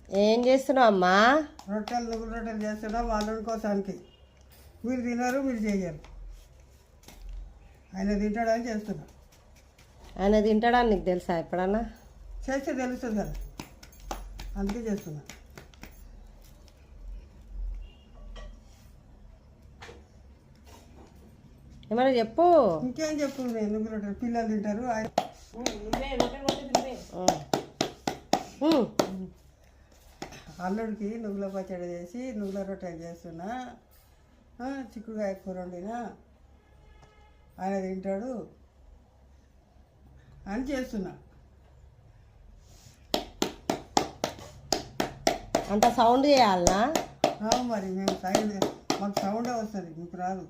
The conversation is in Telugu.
ఏం చేస్తున్నావు అమ్మా? రొట్టెలు నువ్వుల రొట్టెలు చేస్తున్నా వాళ్ళ కోసానికి. మీరు తినరు, మీరు చేయరు. ఆయన తింటాడని చేస్తున్నా. ఆయన తింటాడని నీకు తెలుసా? ఎప్పుడన్నా చేస్తే తెలుస్తుంది కదా, అందుకే చేస్తున్నా. ఏమన్నా చెప్పు. ఇంకేం చెప్పు, నేను నువ్వుల రొట్టెలు పిల్లలు తింటారు. అల్లుడికి నువ్వుల పచ్చడి చేసి నువ్వుల రొట్టెలు చేస్తున్నా. చిక్కుడుకాయ కూర వండినా, ఆయన తింటాడు అని చేస్తున్నా. అంత సౌండ్ చేయాలనా? మరి మేము మాకు సౌండే వస్తుంది, మీకు రాదు.